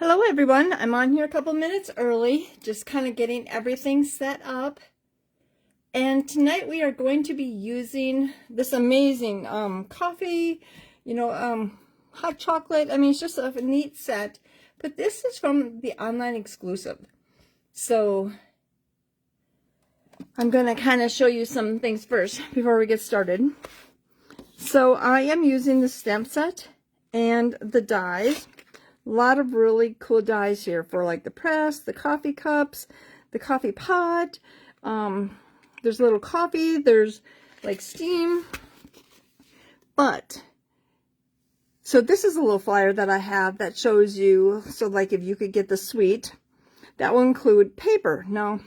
Hello everyone, I'm on here a couple minutes early, just kind of getting everything set up. And tonight we are going to be using this amazing coffee, hot chocolate. I mean, it's just a neat set. But this is from the online exclusive. So I'm going to kind of show you some things first before we get started. So I am using the stamp set and the dies. A lot of really cool dies here for like the press, the coffee cups, the coffee pot. There's a little coffee, there's like steam. So this is a little flyer that I have that shows you, so like if you could get the suite, that will include paper. Now,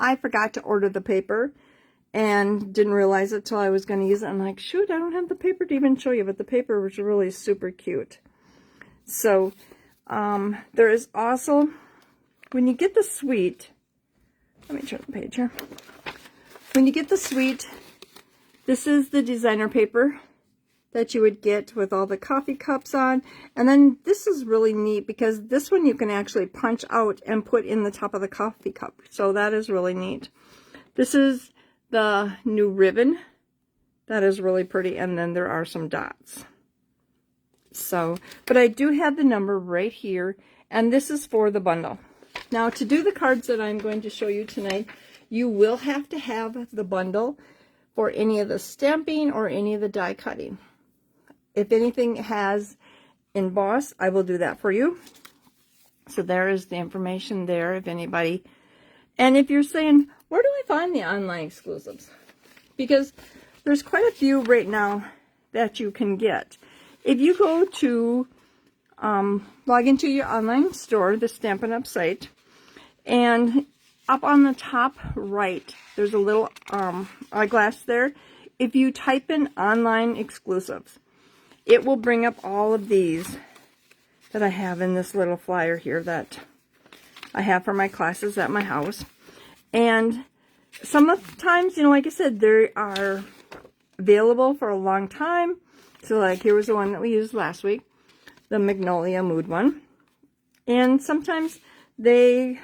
I forgot to order the paper and didn't realize it till I was going to use it. I'm like, shoot, I don't have the paper to even show you, but the paper was really super cute. So, there is also, when you get the suite, let me turn the page here. When you get the suite, this is the designer paper that you would get with all the coffee cups on. And then this is really neat because this one you can actually punch out and put in the top of the coffee cup. So that is really neat. This is the new ribbon. That is really pretty. And then there are some dots. So, but I do have the number right here, and this is for the bundle. Now, to do the cards that I'm going to show you tonight, you will have to have the bundle for any of the stamping or any of the die cutting. If anything has embossed, I will do that for you. So there is the information there if anybody. And if you're saying, where do I find the online exclusives? Because there's quite a few right now that you can get. If you go to log into your online store, the Stampin' Up site, and up on the top right, there's a little eyeglass there. If you type in online exclusives, it will bring up all of these that I have in this little flyer here that I have for my classes at my house. And sometimes, like I said, they are available for a long time. So like here was the one that we used last week, the Magnolia Mood one. And sometimes they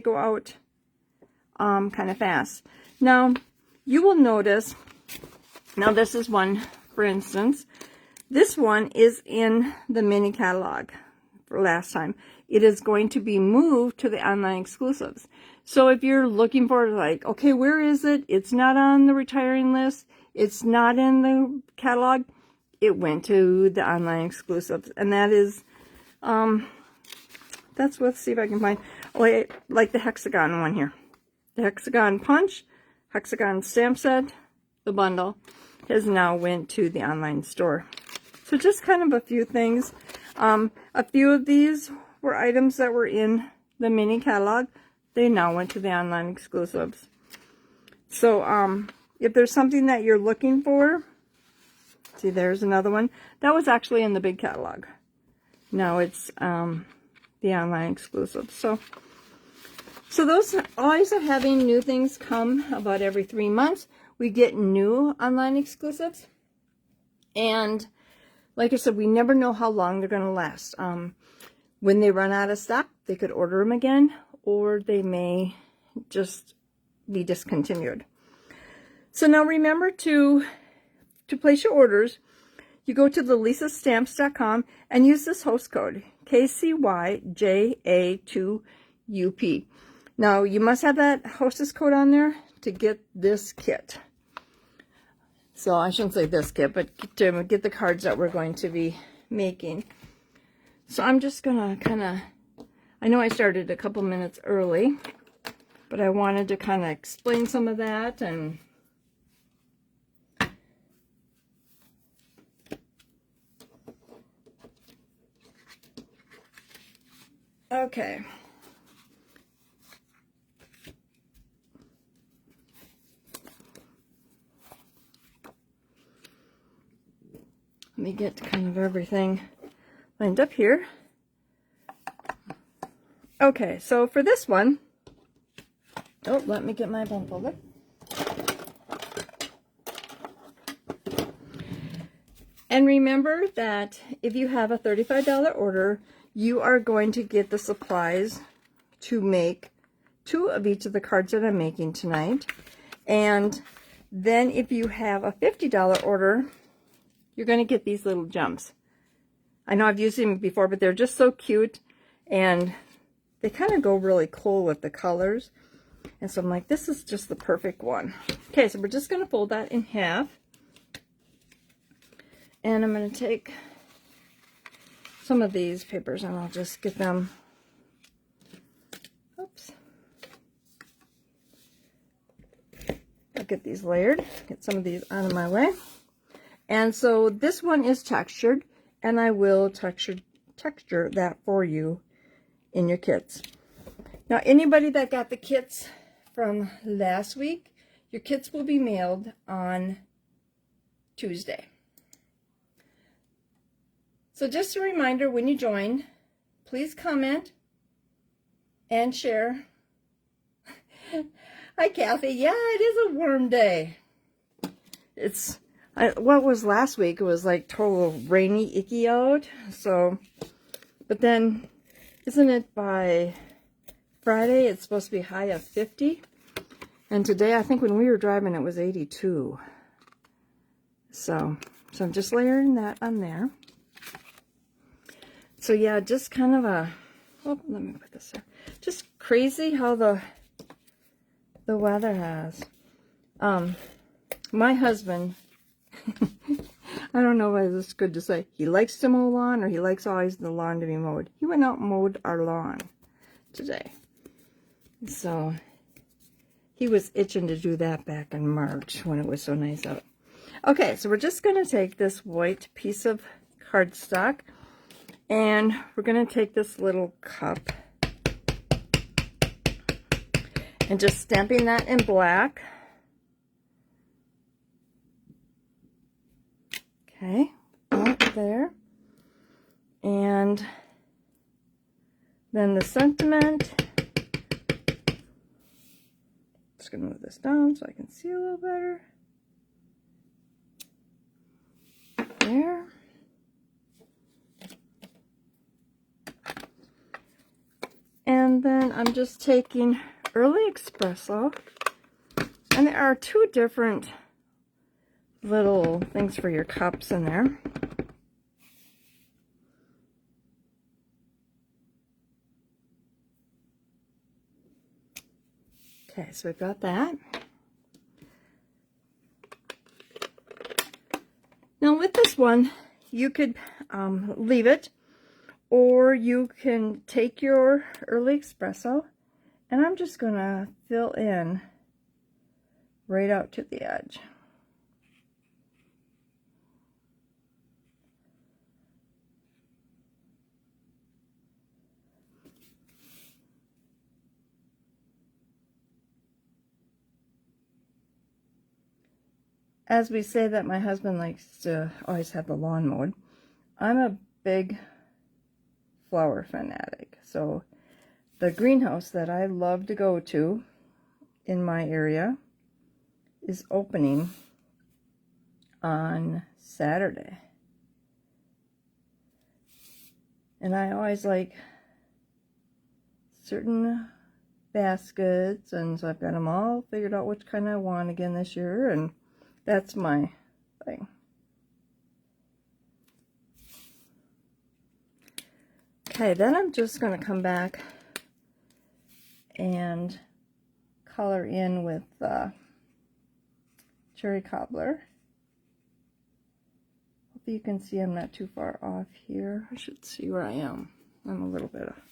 go out kind of fast. Now, you will notice, now this is one, for instance, this one is in the mini catalog for last time. It is going to be moved to the online exclusives. So if you're looking for like, okay, where is it? It's not on the retiring list. It's not in the catalog. It went to the online exclusives, and that is, that's, let's see if I can find, like the hexagon one here. The hexagon punch, hexagon stamp set, the bundle, has now went to the online store. So just kind of a few things. A few of these were items that were in the mini catalog. They now went to the online exclusives. So, if there's something that you're looking for, see, there's another one. That was actually in the big catalog. Now it's the online exclusive. So those always are having new things come about every 3 months. We get new online exclusives. And like I said, we never know how long they're going to last. When they run out of stock, they could order them again, or they may just be discontinued. So now remember to place your orders, you go to the lisastamps.com and use this host code, KCYJA2UP. Now, you must have that hostess code on there to get this kit. So, I shouldn't say this kit, but to get the cards that we're going to be making. So, I'm just going to kind of, I know I started a couple minutes early, but I wanted to kind of explain some of that and okay. Let me get kind of everything lined up here. Okay, so for this one, oh, let me get my bone folder. And remember that if you have a $35 order, you are going to get the supplies to make 2 of each of the cards that I'm making tonight. And then if you have a $50 order, you're going to get these little gems. I know I've used them before, but they're just so cute, and they kind of go really cool with the colors. And so I'm like, this is just the perfect one. Okay, so we're just going to fold that in half. And I'm going to take some of these papers and I'll just get them, oops. I'll get these layered, get some of these out of my way. And so this one is textured, and I will texture that for you in your kits. Now, anybody that got the kits from last week, your kits will be mailed on Tuesday. So just a reminder, when you join, please comment and share. Hi, Kathy. Yeah, it is a warm day. What was last week? It was like total rainy, icky out. So, but then, isn't it by Friday, it's supposed to be high of 50? And today, I think when we were driving, it was 82. So I'm just layering that on there. So yeah, just kind of a, oh, let me put this there. Just crazy how the weather has. My husband, I don't know whether it's good to say, he likes to mow lawn or he likes always the lawn to be mowed. He went out and mowed our lawn today. So he was itching to do that back in March when it was so nice out. Okay, so we're just going to take this white piece of cardstock and we're going to take this little cup and just stamping that in black. Okay, out there. And then the sentiment. Just going to move this down so I can see a little better. There. And then I'm just taking Early Espresso, and there are 2 different little things for your cups in there. Okay, so we've got that. Now with this one, you could leave it, or you can take your Early Espresso, and I'm just going to fill in right out to the edge. As we say that my husband likes to always have the lawn mowed, I'm a big flower fanatic. So the greenhouse that I love to go to in my area is opening on Saturday. And I always like certain baskets, and so I've got them all figured out which kind I want again this year, and that's my thing. Okay, then I'm just going to come back and color in with cherry cobbler. Hope you can see I'm not too far off here. I should see where I am. I'm a little bit off.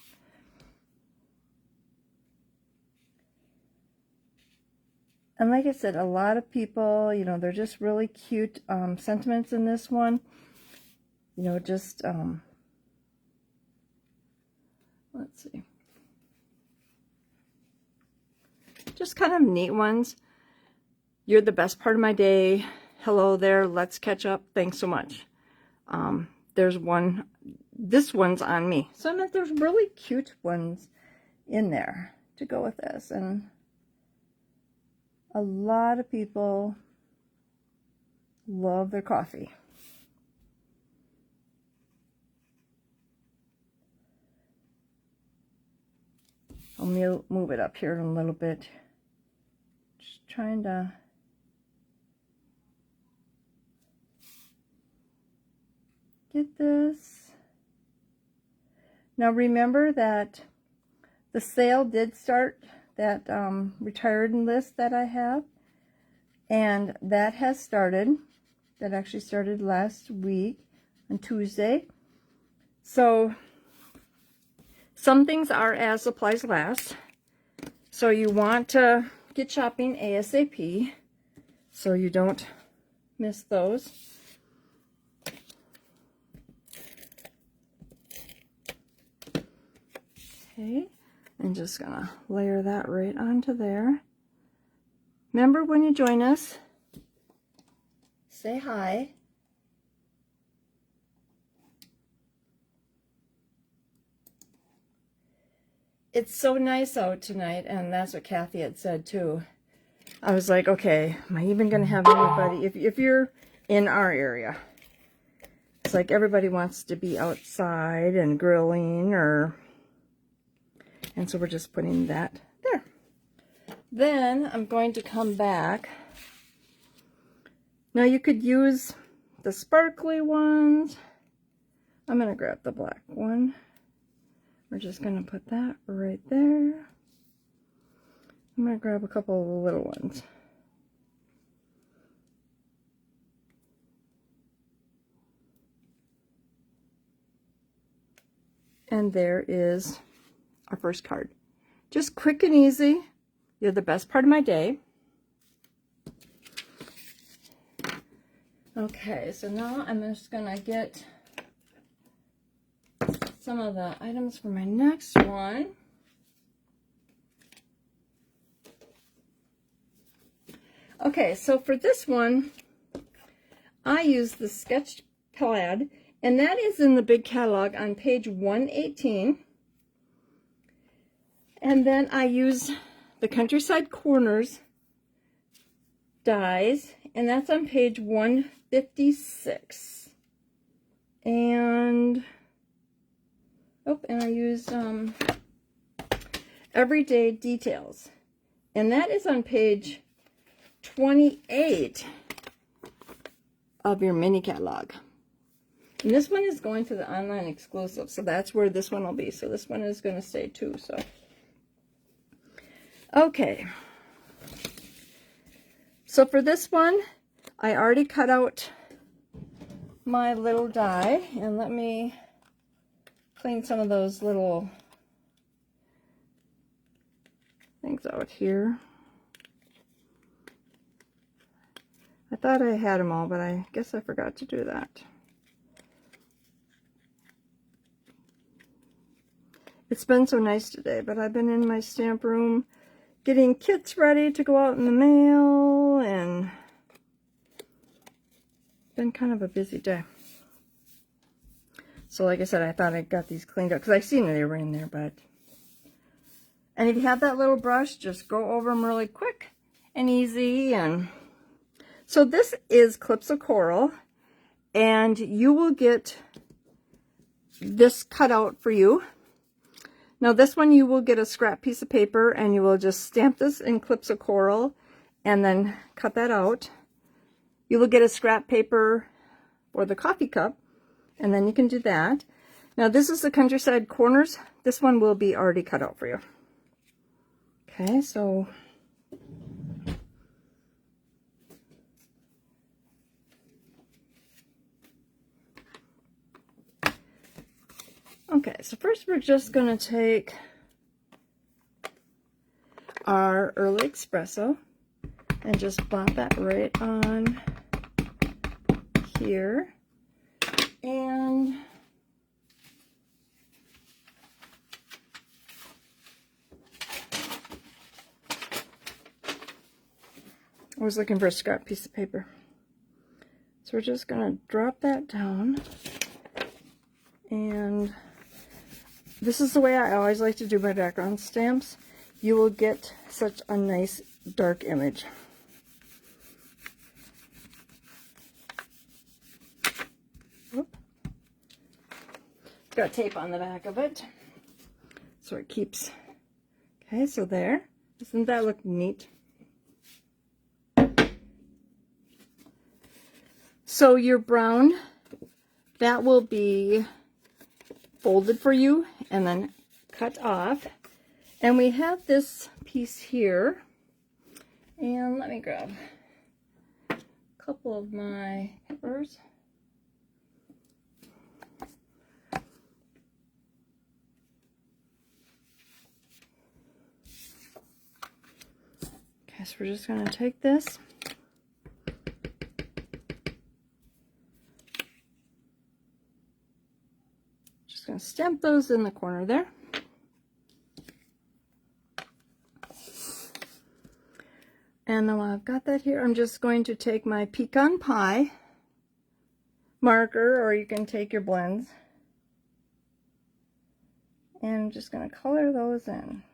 And like I said, a lot of people, you know, they're just really cute sentiments in this one. You know, just, let's see. Just kind of neat ones. You're the best part of my day. Hello there. Let's catch up. Thanks so much. There's one. This one's on me. So I meant there's really cute ones in there to go with this. And a lot of people love their coffee. I'll move it up here a little bit. Just trying to get this. Now remember that the sale did start, that retired list that I have, and that has started. That actually started last week on Tuesday. So some things are as supplies last. So you want to get shopping ASAP so you don't miss those. Okay, I'm just gonna layer that right onto there. Remember, when you join us, say hi. It's so nice out tonight, and that's what Kathy had said too. I was like, okay, am I even going to have anybody? If you're in our area, it's like everybody wants to be outside and grilling, and so we're just putting that there. Then I'm going to come back. Now you could use the sparkly ones. I'm going to grab the black one. We're just going to put that right there. I'm going to grab a couple of the little ones. And there is our first card. Just quick and easy. You're the best part of my day. Okay, so now I'm just going to get some of the items for my next one. Okay, so for this one, I use the sketch plaid, and that is in the big catalog on page 118. And then I use the Countryside Corners dies, and that's on page 156. And I use Everyday Details, and that is on page 28 of your mini catalog. And this one is going to the online exclusive, so that's where this one will be. So this one is going to stay too. So okay, so for this one, I already cut out my little die, and let me clean some of those little things out here. I thought I had them all, but I guess I forgot to do that. It's been so nice today, but I've been in my stamp room getting kits ready to go out in the mail, and it's been kind of a busy day. So like I said, I thought I got these cleaned up because I seen they were in there, but... And if you have that little brush, just go over them really quick and easy. And so this is Clips of Coral, and you will get this cut out for you. Now this one, you will get a scrap piece of paper, and you will just stamp this in Clips of Coral and then cut that out. You will get a scrap paper for the coffee cup, and then you can do that. Now this is the Countryside Corners. This one will be already cut out for you. Okay, so first we're just going to take our early espresso and just plop that right on here. And I was looking for a scrap piece of paper. So we're just going to drop that down. And this is the way I always like to do my background stamps. You will get such a nice dark image. Whoop. It's got tape on the back of it, so it keeps Okay, so there. Doesn't that look neat? So your brown, that will be folded for you and then cut off. And we have this piece here. And let me grab a couple of my peppers. Okay, so we're just going to take this. Just going to stamp those in the corner there. And then while I've got that here, I'm just going to take my pecan pie marker, or you can take your blends. And I'm just going to color those in.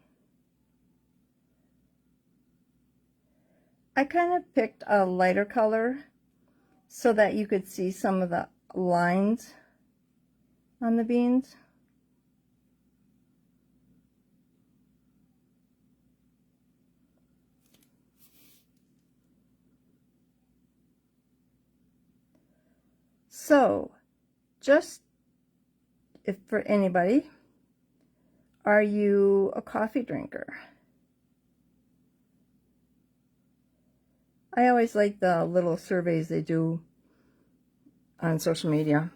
I kind of picked a lighter color so that you could see some of the lines on the beans. So, just if for anybody, are you a coffee drinker? I always like the little surveys they do on social media.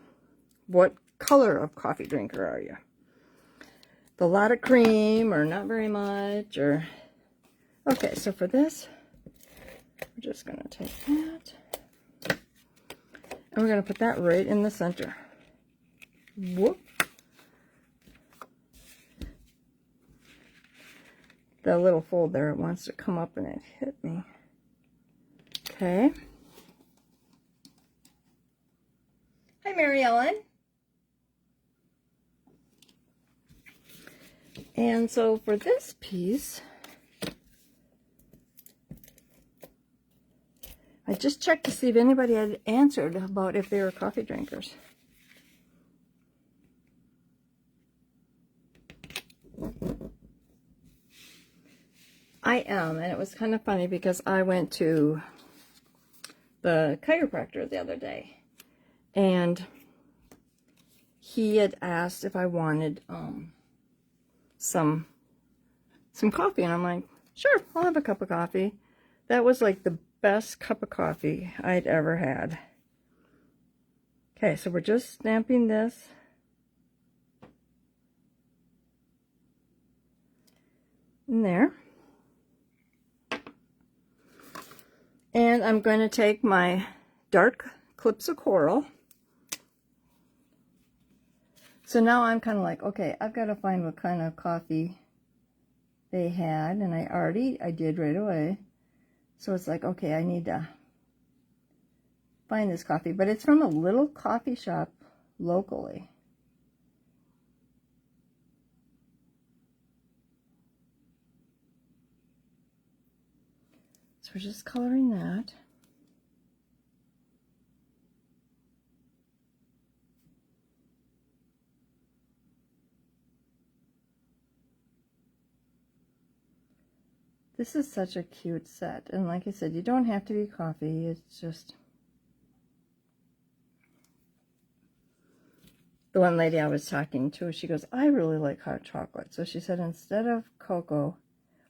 What color of coffee drinker are you? A lot of cream or not very much, or okay, so for this we're just going to take that and we're going to put that right in the center. Whoop. The little fold there, it wants to come up and it hit me. Okay. Hi, Mary Ellen. And so for this piece, I just checked to see if anybody had answered about if they were coffee drinkers. I am, and it was kind of funny because I went to the chiropractor the other day, and he had asked if I wanted some coffee, and I'm like, sure, I'll have a cup of coffee. That was like the best cup of coffee I'd ever had. Okay, so we're just stamping this. In there. And I'm going to take my dark clips of coral. So now I'm kind of like, okay, I've got to find what kind of coffee they had, and I did right away. So it's like, okay, I need to find this coffee, but it's from a little coffee shop locally. So we're just coloring that. This is such a cute set, and like I said, you don't have to be coffee, it's just the one lady I was talking to, she goes, I really like hot chocolate. So she said instead of cocoa,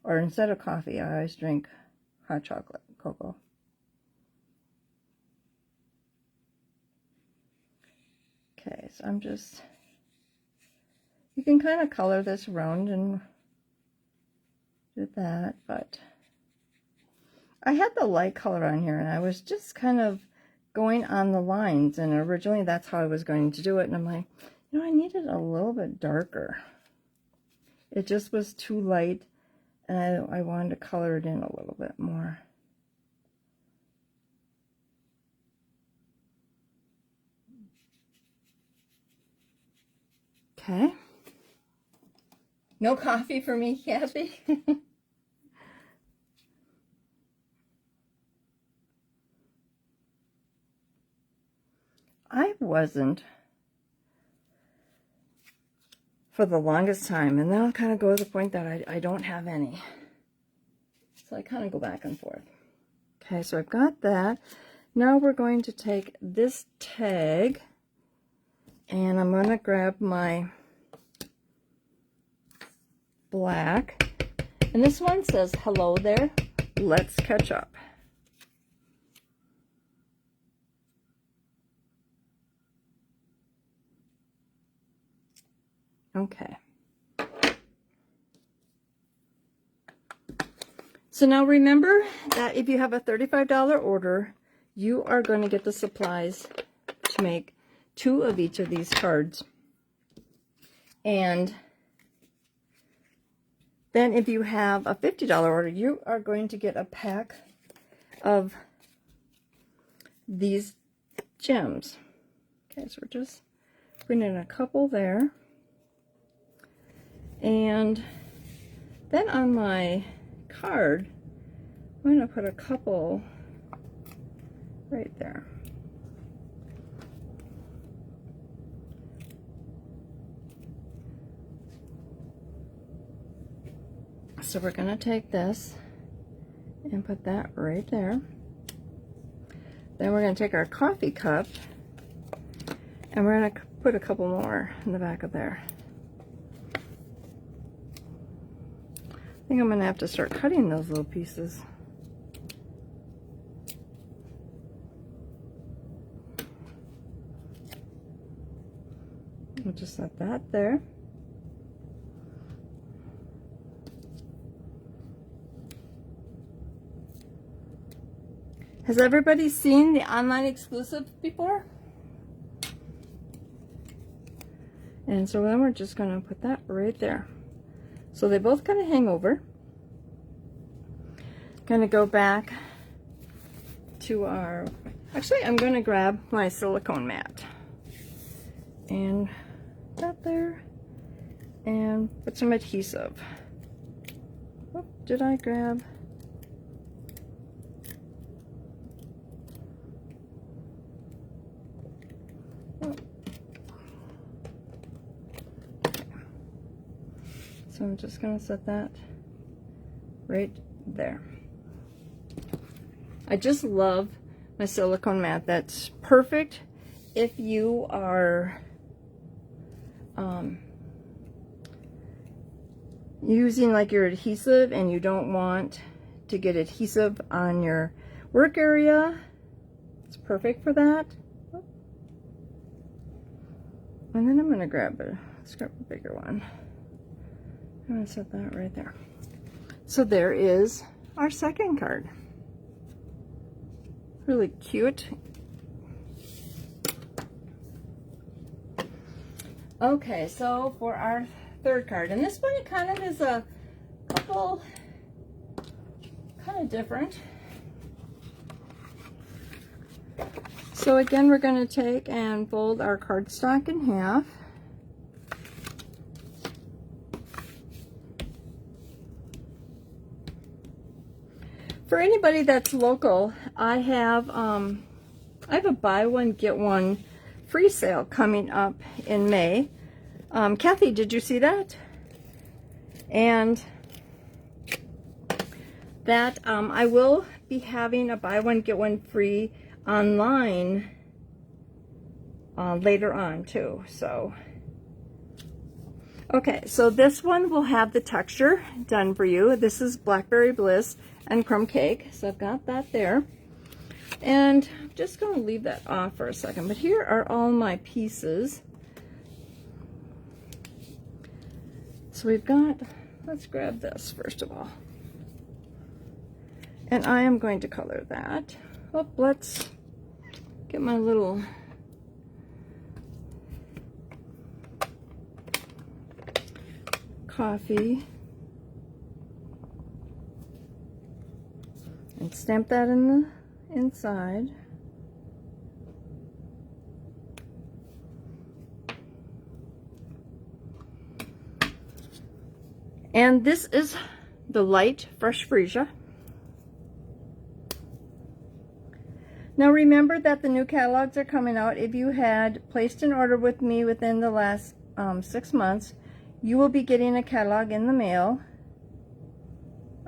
or instead of coffee, I always drink hot chocolate, cocoa. Okay, so I'm just, you can kind of color this around and do that, but I had the light color on here, and I was just kind of going on the lines, and originally that's how I was going to do it, and I'm like, you know, I needed a little bit darker. It just was too light, and I wanted to color it in a little bit more. Okay. No coffee for me, Kathy. I wasn't for the longest time, and then I'll kind of go to the point that I don't have any. So I kind of go back and forth. Okay, so I've got that. Now we're going to take this tag, and I'm going to grab my black. And this one says, "Hello there, let's catch up." Okay. So now remember that if you have a $35 order, you are going to get the supplies to make 2 of each of these cards. And then if you have a $50 order, you are going to get a pack of these gems. Okay, so we're just putting in a couple there. And then on my card, I'm going to put a couple right there. So we're going to take this and put that right there. Then we're going to take our coffee cup and we're going to put a couple more in the back of there. I think I'm going to have to start cutting those little pieces. We'll just set that there. Has everybody seen the online exclusive before? And so then we're just going to put that right there. So they both kind of hang over. Going to go back to our, actually I'm going to grab my silicone mat and that there and put some adhesive. Oh, did I grab? Oh. So I'm just going to set that right there. I just love my silicone mat. That's perfect if you are using like your adhesive and you don't want to get adhesive on your work area. It's perfect for that. And then I'm going to grab a bigger one. I'm going to set that right there. So there is our second card. Really cute. Okay, so for our third card, and this one it kind of is a couple kind of different. So again, we're going to take and fold our cardstock in half. For anybody that's local, I have a buy one get one free sale coming up in May. Kathy, did you see that? And that I will be having a buy one get one free online later on too. So okay, so this one will have the texture done for you. This is Blackberry Bliss and Crumb Cake, so I've got that there. And I'm just going to leave that off for a second, but here are all my pieces. So we've got, let's grab this first of all. And I am going to color that. Oh, let's get my little coffee and stamp that in the inside. And this is the light fresh freesia. Now remember that the new catalogs are coming out. If you had placed an order with me within the last 6 months, you will be getting a catalog in the mail.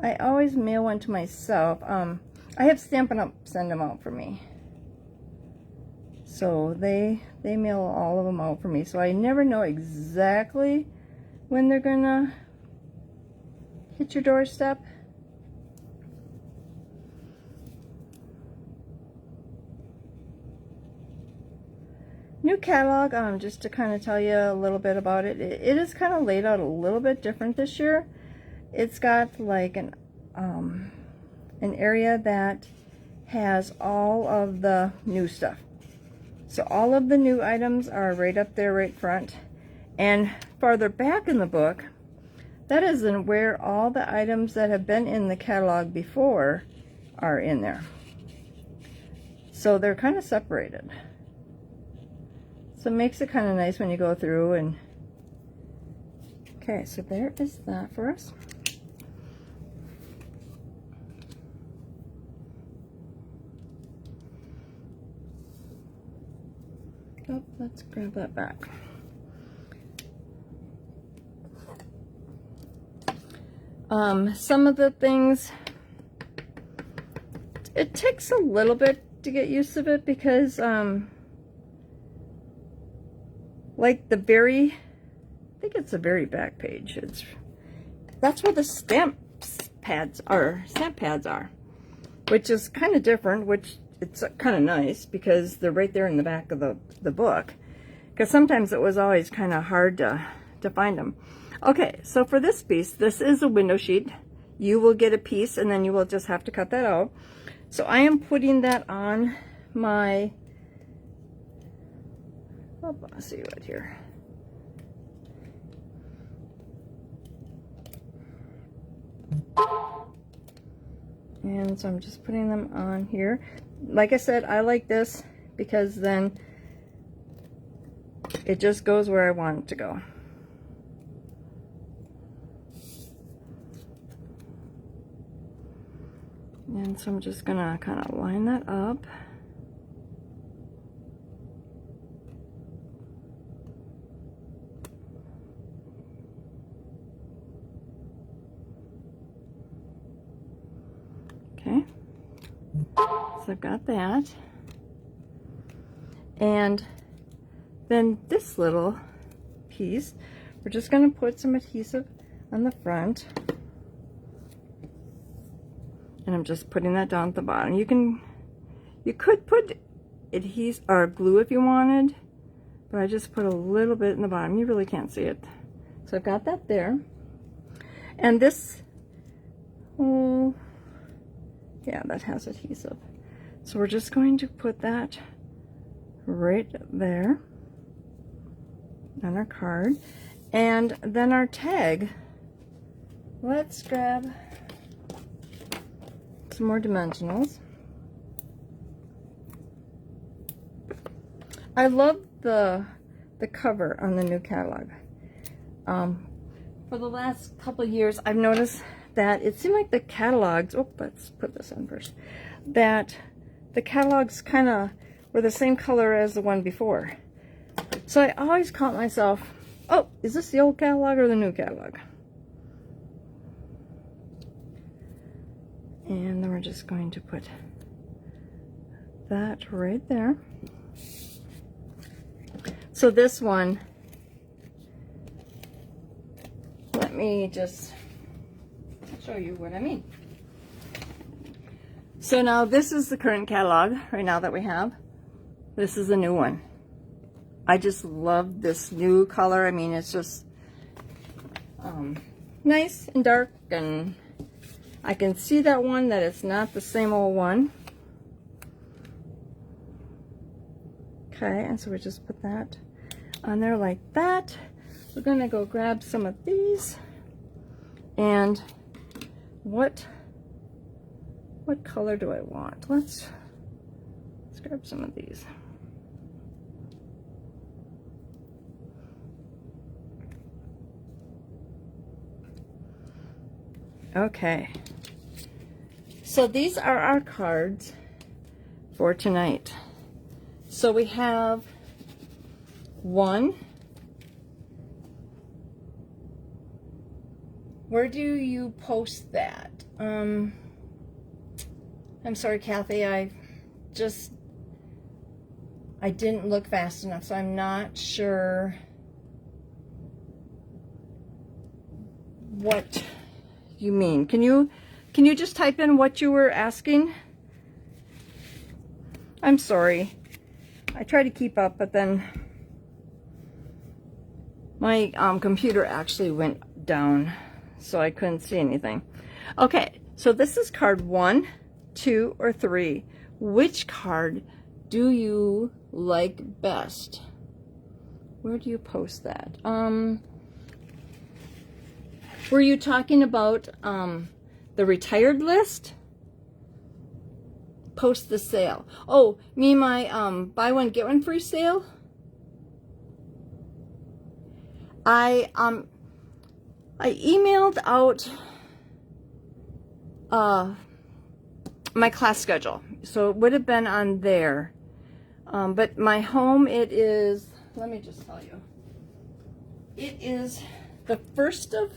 I always mail one to myself. I have Stampin' Up! Send them out for me. So they mail all of them out for me. So I never know exactly when they're gonna hit your doorstep. New catalog, just to kind of tell you a little bit about it. It is kind of laid out a little bit different this year. It's got like an area that has all of the new stuff. So all of the new items are right up there, right front. And farther back in the book, that is where all the items that have been in the catalog before are in there. So they're kind of separated. So it makes it kind of nice when you go through and... Okay, so there is that for us. Oh, let's grab that back. Some of the things, it takes a little bit to get used to it because, like the very, I think it's the very back page. That's where the stamp pads are, which is kind of different, which it's kind of nice because they're right there in the back of the book. Because sometimes it was always kind of hard to find them. Okay, so for this piece, this is a window sheet. You will get a piece and then you will just have to cut that out. So I am putting that on my, let's see what here. And so I'm just putting them on here. Like I said, I like this because then it just goes where I want it to go. And so I'm just gonna kind of line that up. Okay, so I've got that. And then this little piece, we're just gonna put some adhesive on the front. And I'm just putting that down at the bottom. You could put adhesive or glue if you wanted, but I just put a little bit in the bottom. You really can't see it. So I've got that there. And this, oh, yeah, that has adhesive. So we're just going to put that right there on our card. And then our tag, let's grab some more dimensionals. I love the cover on the new catalog. For the last couple of years, I've noticed that it seemed like the catalogs, oh, let's put this on first, that the catalogs kind of were the same color as the one before. So I always caught myself, oh, is this the old catalog or the new catalog? And then we're just going to put that right there. So this one, let me just show you what I mean. So now this is the current catalog right now that we have. This is a new one. I just love this new color. I mean, it's just nice and dark, and I can see that one, that it's not the same old one. Okay, and so we just put that on there like that. We're gonna go grab some of these. And what color do I want? Let's grab some of these. Okay, so these are our cards for tonight. So we have 1, Where do you post that? I'm sorry, Kathy, I didn't look fast enough, so I'm not sure what you mean. Can you just type in what you were asking? I'm sorry. I try to keep up, but then my computer actually went down, so I couldn't see anything. Okay, so this is card 1, 2, or 3. Which card do you like best? Where do you post that? Were you talking about the retired list? Post the sale. Oh, my buy one get one free sale. I emailed out my class schedule, so it would have been on there. But my home, it is, let me just tell you, it is the 1st of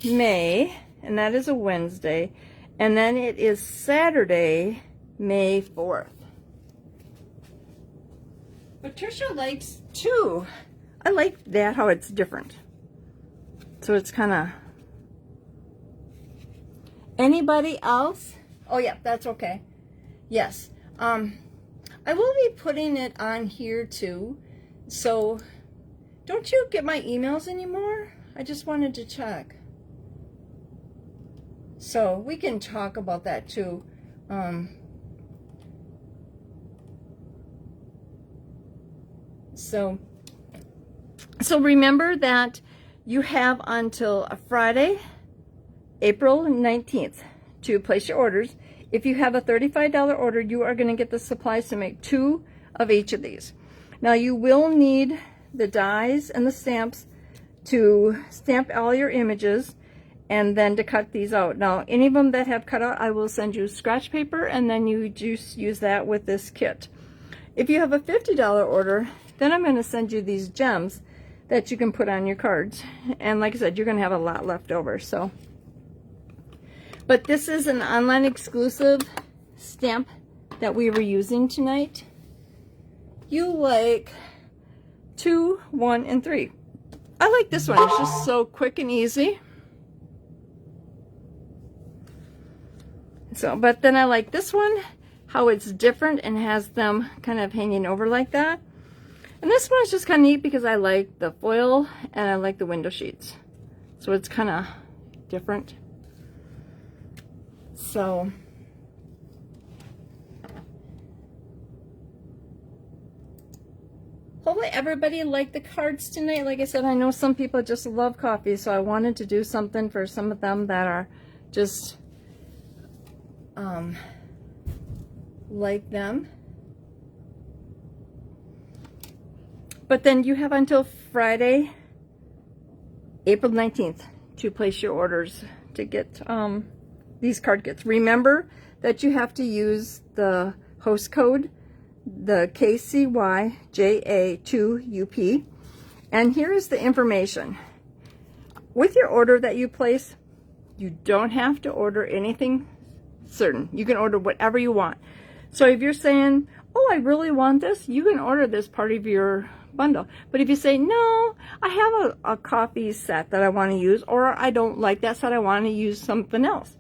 May, and that is a Wednesday, and then it is Saturday, May 4th. Patricia likes too. I like that, how it's different. So it's kind of, anybody else? Oh yeah, that's okay. Yes. I will be putting it on here too. So don't you get my emails anymore? I just wanted to check. So we can talk about that too. So remember that you have until Friday, April 19th to place your orders. If you have a $35 order, you are going to get the supplies to make 2 of each of these. Now you will need the dies and the stamps to stamp all your images and then to cut these out. Now any of them that have cut out, I will send you scratch paper, and then you just use that with this kit. If you have a $50 order, then I'm going to send you these gems that you can put on your cards. And like I said, you're going to have a lot left over. So, but this is an online exclusive stamp that we were using tonight. You like 2, 1, and 3. I like this one. It's just so quick and easy. So, but then I like this one, how it's different and has them kind of hanging over like that. And this one is just kind of neat because I like the foil and I like the window sheets. So it's kind of different. So hopefully everybody liked the cards tonight. Like I said, I know some people just love coffee, so I wanted to do something for some of them that are just like them. But then you have until Friday, April 19th to place your orders to get these card kits. Remember that you have to use the host code, the KCYJA2UP. And here is the information. With your order that you place, you don't have to order anything certain. You can order whatever you want. So if you're saying, oh, I really want this, you can order this part of your bundle. But if you say, no, I have a coffee set that I want to use, or I don't like that set, I want to use something else.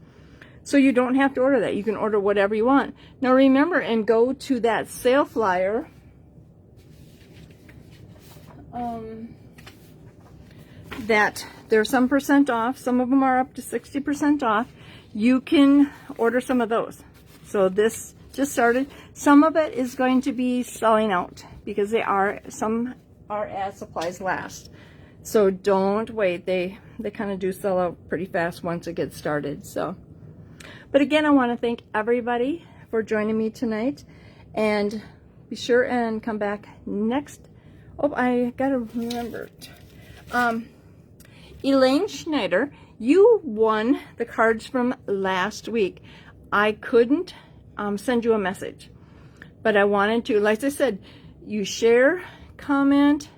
So you don't have to order that. You can order whatever you want. Now remember, and go to that sale flyer. That there's some percent off. Some of them are up to 60% off. You can order some of those. So this just started. Some of it is going to be selling out because some are as supplies last. So don't wait. They kind of do sell out pretty fast once it gets started. So, but again, I want to thank everybody for joining me tonight, and be sure and come back next. Oh, I gotta remember it. Elaine Schneider, you won the cards from last week. I couldn't send you a message, but I wanted to. Like I said, you share, comment,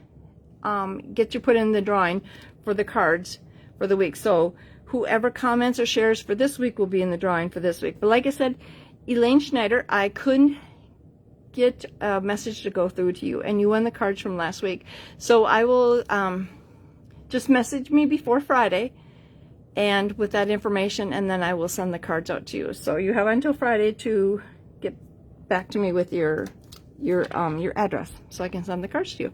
get you put in the drawing for the cards for the week. So whoever comments or shares for this week will be in the drawing for this week. But like I said, Elaine Schneider, I couldn't get a message to go through to you, and you won the cards from last week. So I will just message me before Friday and with that information, and then I will send the cards out to you. So you have until Friday to get back to me with your address so I can send the cards to you.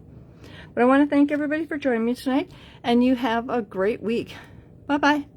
But I want to thank everybody for joining me tonight, and you have a great week. Bye-bye.